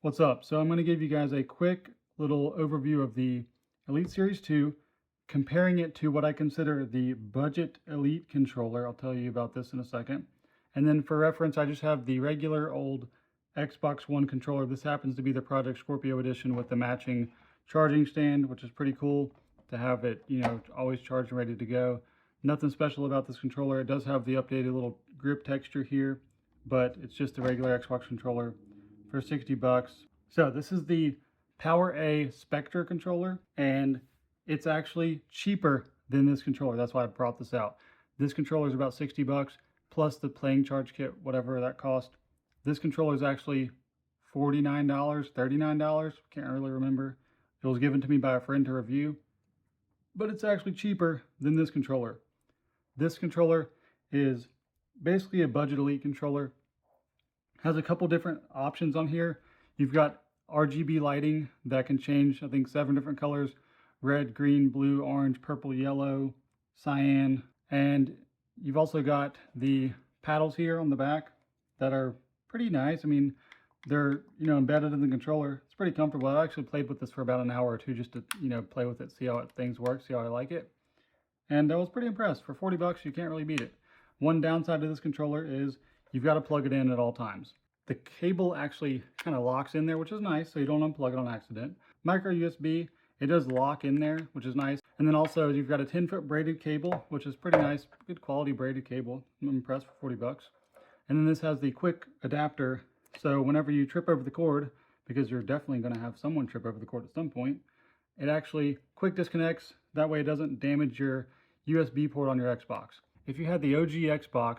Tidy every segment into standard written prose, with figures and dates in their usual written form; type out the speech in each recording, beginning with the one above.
What's up? So I'm going to give you guys a quick little overview of the Elite Series 2, comparing it to what I consider the budget Elite controller. I'll tell you about this in a second. And then for reference, I just have the regular old Xbox One controller. This happens to be the Project Scorpio edition with the matching charging stand, which is pretty cool to have it, always charged and ready to go. Nothing special about this controller. It does have the updated little grip texture here, but it's just a regular Xbox controller for 60 bucks. So this is the PowerA Spectra controller, and it's actually cheaper than this controller. That's why I brought this out. This controller is about 60 bucks plus the playing charge kit, whatever that cost. This controller is actually $49, $39, can't really remember. It was given to me by a friend to review, but it's actually cheaper than this controller. This controller is basically a budget Elite controller. Has a couple different options on here. You've got RGB lighting that can change, I think, 7 different colors: red, green, blue, orange, purple, yellow, cyan. And you've also got the paddles here on the back that are pretty nice. I mean, they're, embedded in the controller. It's pretty comfortable. I actually played with this for about an hour or two just to, play with it, see how things work, see how I like it. And I was pretty impressed. For 40 bucks, you can't really beat it. One downside to this controller is you've got to plug it in at all times. The cable actually kind of locks in there, which is nice, so you don't unplug it on accident. Micro USB, it does lock in there, which is nice. And then also you've got a 10-foot braided cable, which is pretty nice, good quality braided cable. I'm impressed for 40 bucks. And then this has the quick adapter, so whenever you trip over the cord, because you're definitely going to have someone trip over the cord at some point, it actually quick disconnects. That way it doesn't damage your USB port on your Xbox. If you had the OG Xbox,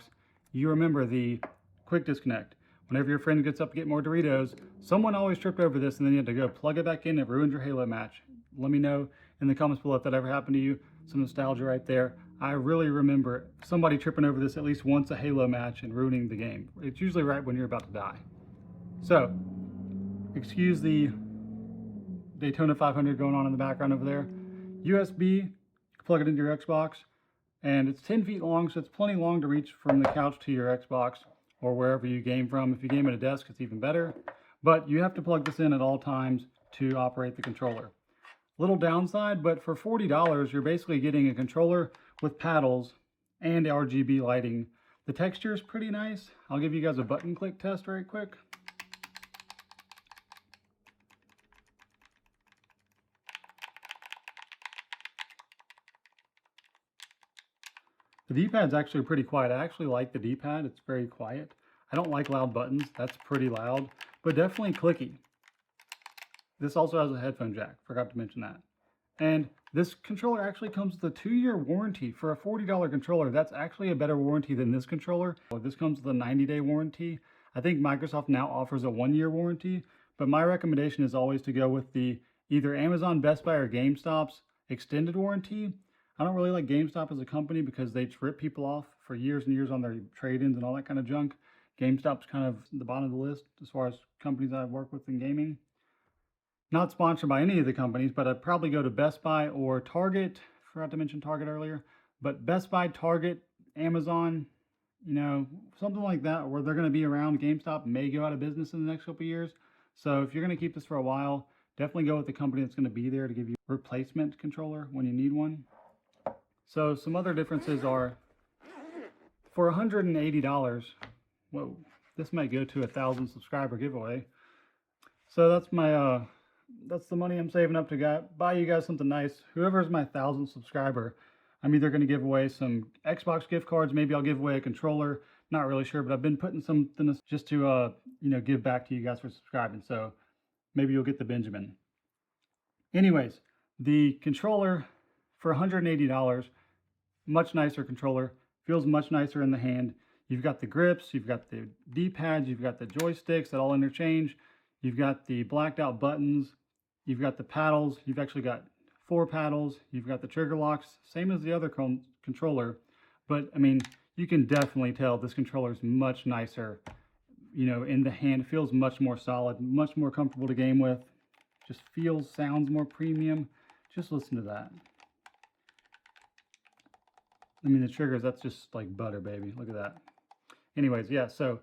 you remember the quick disconnect. Whenever your friend gets up to get more Doritos, someone always tripped over this and then you had to go plug it back in. It ruined your Halo match. Let me know in the comments below if that ever happened to you. Some nostalgia right there. I really remember somebody tripping over this at least once a Halo match and ruining the game. It's usually right when you're about to die. So, excuse the Daytona 500 going on in the background over there. USB, plug it into your Xbox, and it's 10 feet long, so it's plenty long to reach from the couch to your Xbox or wherever you game from. If you game at a desk, it's even better. But you have to plug this in at all times to operate the controller. Little downside, but for $40, you're basically getting a controller with paddles and RGB lighting. The texture is pretty nice. I'll give you guys a button click test very quick. The D-pad's actually pretty quiet. I actually like the D-pad. It's very quiet. I don't like loud buttons. That's pretty loud, but definitely clicky. This also has a headphone jack. Forgot to mention that. And this controller actually comes with a 2-year warranty. For a $40 controller, that's actually a better warranty than this controller. This comes with a 90-day warranty. I think Microsoft now offers a 1-year warranty, but my recommendation is always to go with the either Amazon, Best Buy, or GameStop's extended warranty. I don't really like GameStop as a company because they rip people off for years and years on their trade-ins and all that kind of junk. GameStop's kind of the bottom of the list as far as companies I've worked with in gaming. Not sponsored by any of the companies, but I'd probably go to Best Buy or Target. Forgot to mention Target earlier. But Best Buy, Target, Amazon, something like that, where they're going to be around. GameStop may go out of business in the next couple of years. So if you're going to keep this for a while, definitely go with the company that's going to be there to give you a replacement controller when you need one. So some other differences are, for $180, whoa, this might go to a 1,000 subscriber giveaway. So that's my, that's the money I'm saving up to buy you guys something nice. Whoever's my 1,000th subscriber, I'm either going to give away some Xbox gift cards, maybe I'll give away a controller, not really sure, but I've been putting something just to, give back to you guys for subscribing. So maybe you'll get the Benjamin. Anyways, the controller for $180, much nicer controller, feels much nicer in the hand. You've got the grips, you've got the D-pads, you've got the joysticks that all interchange, you've got the blacked out buttons, you've got the paddles, you've actually got 4 paddles, you've got the trigger locks, same as the other controller, but I mean, you can definitely tell this controller is much nicer, in the hand. It feels much more solid, much more comfortable to game with, just sounds more premium. Just listen to that. I mean, the triggers, that's just like butter, baby. Look at that. Anyways, yeah, so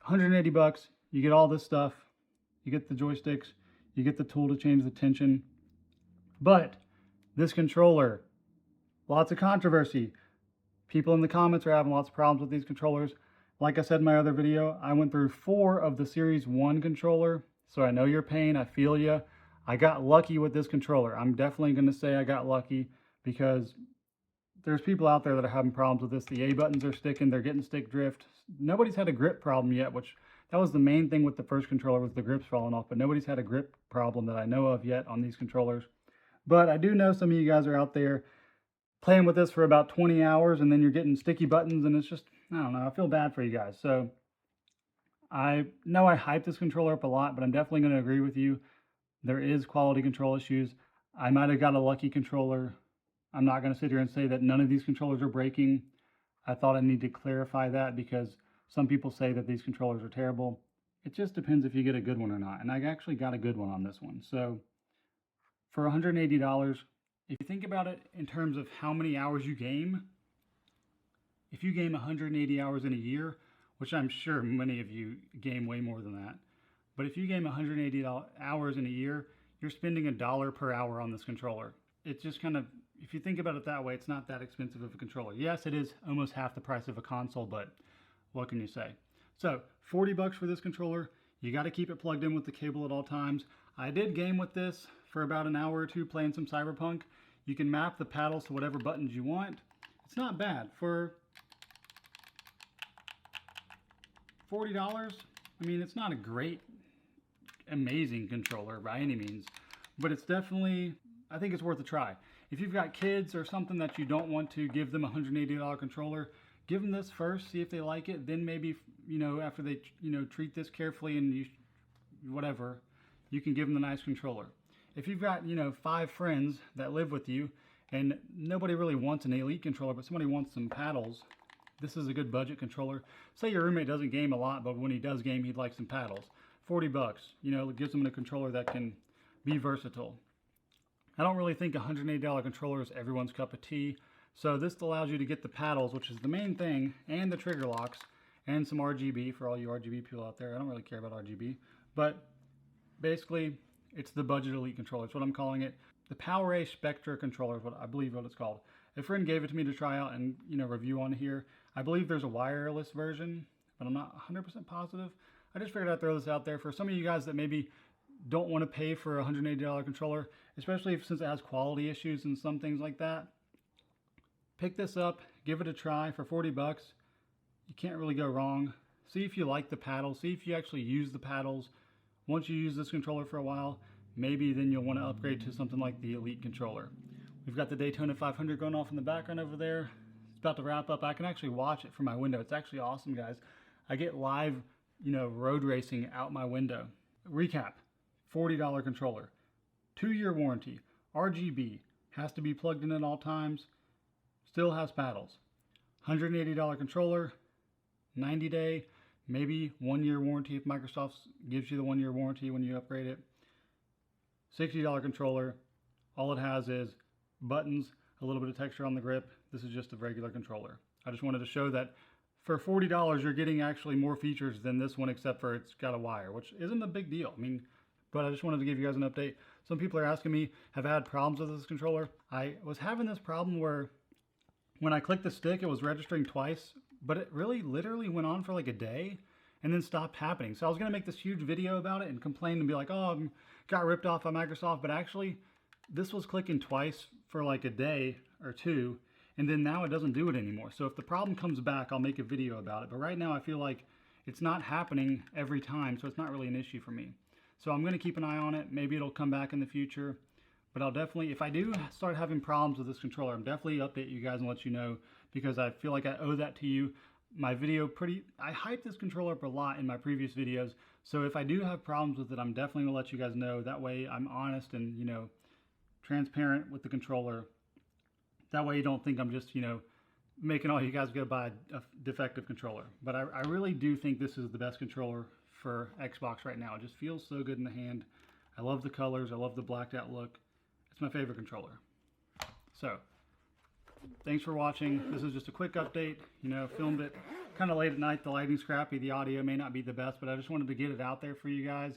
180 bucks, you get all this stuff. you get the joysticks, you get the tool to change the tension. But this controller, lots of controversy. People in the comments are having lots of problems with these controllers. Like I said in my other video, I went through 4 of the Series 1 controller, so I know your pain, I feel you. I got lucky with this controller. I'm definitely going to say I got lucky because there's people out there that are having problems with this. The A buttons are sticking, they're getting stick drift. Nobody's had a grip problem yet, which that was the main thing with the first controller, was the grips falling off, but nobody's had a grip problem that I know of yet on these controllers. But I do know some of you guys are out there playing with this for about 20 hours and then you're getting sticky buttons, and it's just, I don't know, I feel bad for you guys. So I know I hype this controller up a lot, but I'm definitely going to agree with you. There is quality control issues. I might have got a lucky controller. I'm not going to sit here and say that none of these controllers are breaking. I thought I need to clarify that because some people say that these controllers are terrible. It just depends if you get a good one or not. And I actually got a good one on this one. So for $180, if you think about it in terms of how many hours you game, if you game 180 hours in a year, which I'm sure many of you game way more than that, but if you game 180 hours in a year, you're spending $1 per hour on this controller. It's just kind of, if you think about it that way, it's not that expensive of a controller. Yes, it is almost half the price of a console, but what can you say? So $40 for this controller. You got to keep it plugged in with the cable at all times. I did game with this for about an hour or two playing some Cyberpunk. You can map the paddles to whatever buttons you want. It's not bad for $40. I mean, it's not a great, amazing controller by any means, but it's definitely, I think it's worth a try. If you've got kids or something that you don't want to give them a $180 controller, give them this first, see if they like it. Then maybe, after they, treat this carefully and whatever, you can give them the nice controller. If you've got, 5 friends that live with you and nobody really wants an Elite controller, but somebody wants some paddles, this is a good budget controller. Say your roommate doesn't game a lot, but when he does game, he'd like some paddles. $40, it gives them a controller that can be versatile. I don't really think a $180 controller is everyone's cup of tea. So this allows you to get the paddles, which is the main thing, and the trigger locks, and some RGB for all you RGB people out there. I don't really care about RGB, but basically it's the budget Elite controller. That's what I'm calling it. The PowerA Spectra controller is what I believe what it's called. A friend gave it to me to try out and review on here. I believe there's a wireless version, but I'm not 100% positive. I just figured I'd throw this out there for some of you guys that maybe don't want to pay for a $180 controller, especially since it has quality issues and some things like that. Pick this up, give it a try for $40. You can't really go wrong. See if you like the paddles, see if you actually use the paddles. Once you use this controller for a while, maybe then you'll want to upgrade to something like the Elite controller. We've got the Daytona 500 going off in the background over there. It's about to wrap up. I can actually watch it from my window. It's actually awesome, guys. I get live, road racing out my window. Recap, $40 controller, 2-year warranty, RGB, has to be plugged in at all times, still has paddles. $180 controller, 90-day, maybe 1-year warranty if Microsoft gives you the 1-year warranty when you upgrade it. $60 controller, all it has is buttons, a little bit of texture on the grip. This is just a regular controller. I just wanted to show that for $40 you're getting actually more features than this one, except for it's got a wire, which isn't a big deal. But I just wanted to give you guys an update. Some people are asking me, have I had problems with this controller? I was having this problem where when I clicked the stick, it was registering twice, but it really literally went on for like a day and then stopped happening. So I was gonna make this huge video about it and complain and be like, oh, I got ripped off by Microsoft, but actually this was clicking twice for like a day or two, and then now it doesn't do it anymore. So if the problem comes back, I'll make a video about it. But right now I feel like it's not happening every time, so it's not really an issue for me. So I'm gonna keep an eye on it. Maybe it'll come back in the future, but I'll definitely, if I do start having problems with this controller, I'm definitely update you guys and let you know, because I feel like I owe that to you. My video I hyped this controller up a lot in my previous videos. So if I do have problems with it, I'm definitely gonna let you guys know. That way I'm honest and, transparent with the controller. That way you don't think I'm just, making all you guys go buy a defective controller. But I really do think this is the best controller for Xbox right now. It just feels so good in the hand. I love the colors. I love the blacked out look. It's my favorite controller. So thanks for watching. This is just a quick update. Filmed it kind of late at night. The lighting's crappy. The audio may not be the best, but I just wanted to get it out there for you guys.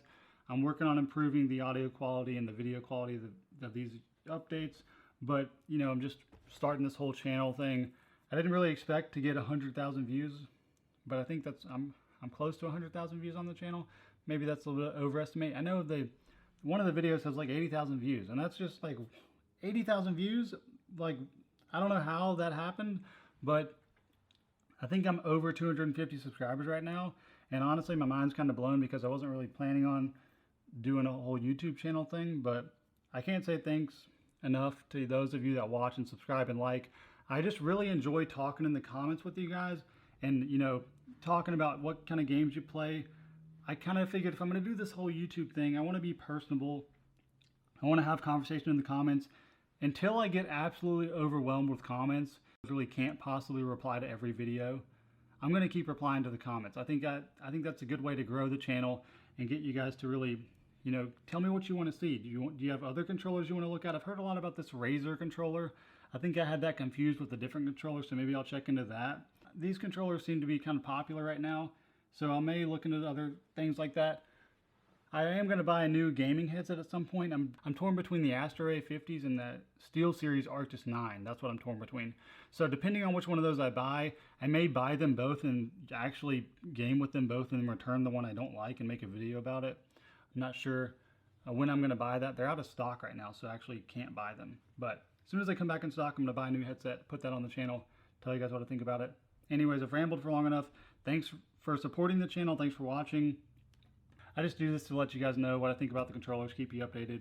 I'm working on improving the audio quality and the video quality of these updates, but you know, I'm just starting this whole channel thing. I didn't really expect to get 100,000 views, but I think I'm close to 100,000 views on the channel. Maybe that's a little bit overestimate. I know one of the videos has like 80,000 views, and that's just like 80,000 views. Like, I don't know how that happened, but I think I'm over 250 subscribers right now. And honestly, my mind's kind of blown because I wasn't really planning on doing a whole YouTube channel thing, but I can't say thanks enough to those of you that watch and subscribe and like. I just really enjoy talking in the comments with you guys and, you know, talking about what kind of games you play. I kind of figured if I'm going to do this whole YouTube thing, I want to be personable. I want to have conversation in the comments. Until I get absolutely overwhelmed with comments, I really can't possibly reply to every video. I'm going to keep replying to the comments. I think that's a good way to grow the channel and get you guys to really, you know, tell me what you want to see. Do you have other controllers you want to look at? I've heard a lot about this Razer controller. I think I had that confused with a different controller, so maybe I'll check into that. These controllers seem to be kind of popular right now, so I may look into other things like that. I am going to buy a new gaming headset at some point. I'm torn between the Astro A50s and the SteelSeries Arctis 9. That's what I'm torn between. So depending on which one of those I buy, I may buy them both and actually game with them both and then return the one I don't like and make a video about it. I'm not sure when I'm going to buy that. They're out of stock right now, so I actually can't buy them. But as soon as they come back in stock, I'm going to buy a new headset, put that on the channel, tell you guys what I think about it. Anyways, I've rambled for long enough. Thanks for supporting the channel. Thanks for watching. I just do this to let you guys know what I think about the controllers, keep you updated.